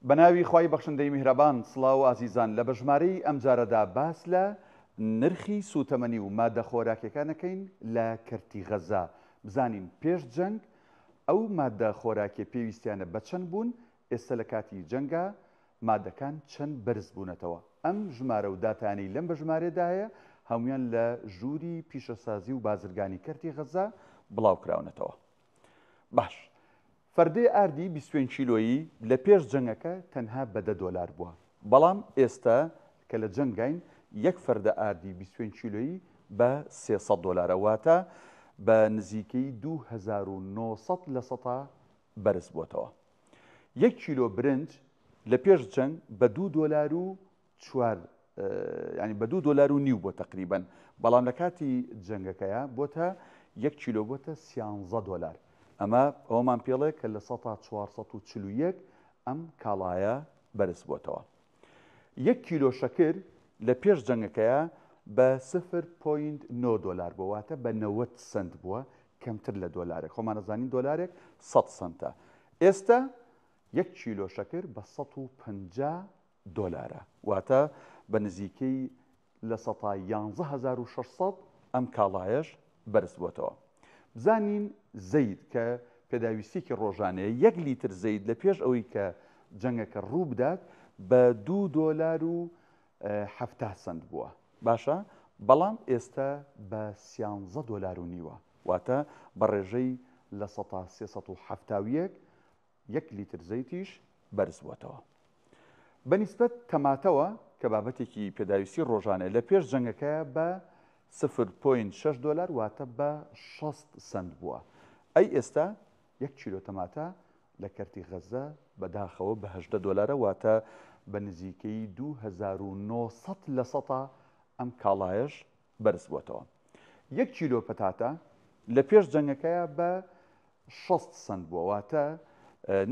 بەناوی خوای بەخشندەی میهرەبان سڵاو و ئازیزان لە بەژمارەی ئەم جارەدا باس لە نرخی سوتەمەنی و مادە خۆراکیەکانەکەین لە کەرتی غەزا بزانین پێش جەنگ ئەو مادە خۆراکی پێویستیانە بە چەند بوون ئێستا لە کاتی جەنگە مادەکان چەند بەرز بوونەتەوە ئەم ژمارە و داتانی لەم بەژمارەدایە هەمویان لە ژووری پیشەسازی و بازرگانی کەرتی غەزا بڵاوکراونەتەوە. باش فەردەی ئاردی 25 کیلۆیی لە پێش جەنگەکە تەنها بە $10 بووە، بەڵام ئێستا کە لە جەنگین یەک فەردە ئاردی 25 کیلۆیی بە $300 واتە بە نزیکەی 2900 لە سەتا بەرز بووەتەوە. یەک کیلۆ برنج لە پێش جەنگ بە $2.4 بووە تقریباً، بەڵام لە کاتی جەنگەکەیە بۆتە یەک کیلۆ بۆتە $13. ئەمە ئەومان پێڵێ کە لە 441 ئەم کاڵایە بەرز بووەتەوە. یەک کیلۆ شەکر لە پێش جەنگەکەیە بە $0.9 بوواتە بە 90 سنت بووە، کەمتر لە دۆلارێک. خۆمان دەزانین دۆلارێک 100 سنتە. ئێستا یەک کیلۆ شەکر بە $150 واتە بە نزیکەی لە 116,600 ئەم کاڵایەش بەرز بووەتەوە. بزانین زەید کە پێداویستێکی ڕۆژانەیە 1 لیتر زەید لە پێش ئەوەی کە جەنگەکە ڕوو بدات بە $2.70 بووە، باشە، بەڵام ئێستا بە $13.5 واتە بە ڕێژەی لە 370 1 لیتر زەیتیش بەرز بووەتەوە. بەنیسبەت تەماتەوە کە بابەتێکی پێداویستی ڕۆژانەیە لە پێش جەنگەکەیە بە $0.6 واتە بە 60 سنت بووە. ئەی ئێستا یەک کیلۆ تەماتە لە کەرتی غەزا بەداخەوە بە $18 واتە بە نزیکەی 2900 لە سەتا ئەم کاڵایەش بەرز بووەتەوە. یەک کیلۆ پەتاتە لە پێش جەنگەکەیە بە 60 سنت بووە واتە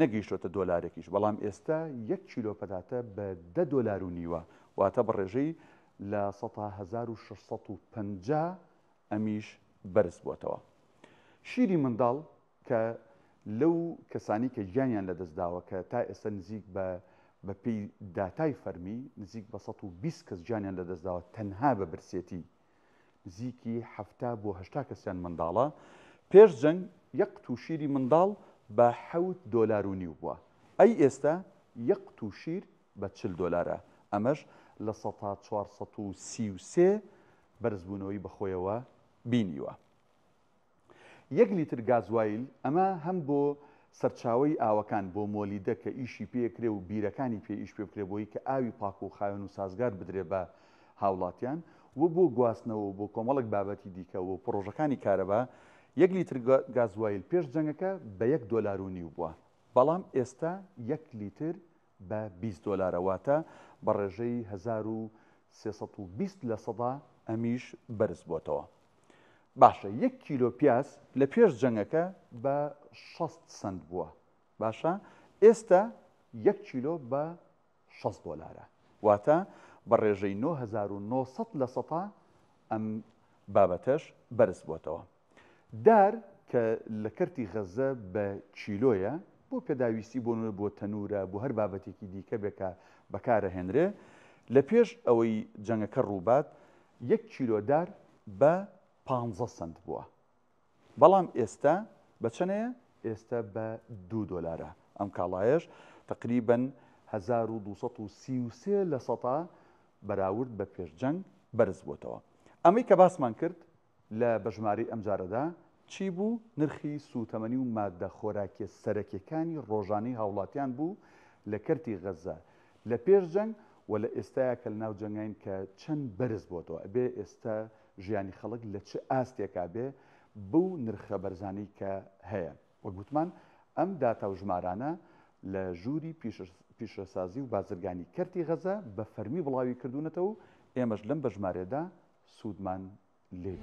نەگەیشتۆتە دۆلارێکیش، بەڵام ئێستا یەک کیلۆ پەتاتە بە $10.5 واتە بە ڕێژەی لە 1650 ئەمیش بەرز بووەتەوە. شیری منداڵ کە لەو کەسانی کە گیانیان لەدەستداوە کە تا ئێستا نزیک بە پێی داتای فەرمی نزیک بە 120 کەس گیانیان لەدەستداوە تەنها بە برسێتی، نزیکی 70 بۆ 80 کەسیان منداڵە. پێش جەنگ یەک قوتو شیری منداڵ بە $7.5 بووە، ئەی ئێستا یەک قوتو شیر بە $40، ئەمەش لە 433 بەرزبوونەوەی بەخۆیەوە بینیوە. یەک لیتر گازوایل ئەمە هەم بۆ سەرچاوی ئاوەکان بۆ مۆلیدە کە ئیشی پێکرێ و بیرەکانی پێ ئیش پێ بکرێ بۆی کە ئاوی پاک و خاوێن و سازگار بدرێ بە هاوڵاتیان و بۆ گواستنەوە بۆ کۆمەڵک بابەتی دیکە و پرۆژەکانی کارەبا. یەک لیتر گازوایل پێش جەنگەکە بە $1.5 بووە، بەڵام ئێستا یەک لیتر بە $20 واتە بە ڕێژەی 1320 لە سەدا ئەمیش بەرز بووەتەوە. باشە، یەک کیلۆ پیاز لە پێش جەنگەکە بە 60 سنت بووە، باشە، ئێستا یەک کیلۆ بە $60 واتە بە ڕێژەی 9900 لە سەدا ئەم بابەتەش بەرز بووەتەوە. دار کە لە کەرتی غەزە بە کیلۆیە بۆ پێداویستی بۆ تەنورە بۆ هەر بابەتێکی دیکە بێکە بەکارەهێنرێ، لە پێش ئەوەی جەنگەکە ڕووبات یەک کیلۆ دار بە 15 سنت بووە، بەڵام ئێستا بە چەنەیە؟ ئێستا بە $2. ئەم کاڵایەش تقریباً 1233 لە سەتا بەراورد بە پێشجەنگ بەرز بووەتەوە. ئەمەی کە باسمان کرد لە بەژماری ئەم جارەدا چی بوو؟ نرخی سوتەمەنی و مادە خۆراکی سەرەکیەکانی ڕۆژانەی هاوڵاتیان بوو لە کەرتی غەزا لە پێش جەنگ و لە ئێستایا کە لەناو جەنگین کە چەند بەرز بووەتەوە. ئەبێ ئێستا ژیانی خەڵک لە چه ئاستێکا بێ بەو نرخە بەرزانەی کە هەیە. وەک گوتمان ئەم داتا و ژمارانە لە ژووری پیشەسازی و بازرگانی کەرتی غەزا بە فەرمی بڵاوی کردوونەتەوە و ئێمەش لەم بەژمارێدا سوودمان لێ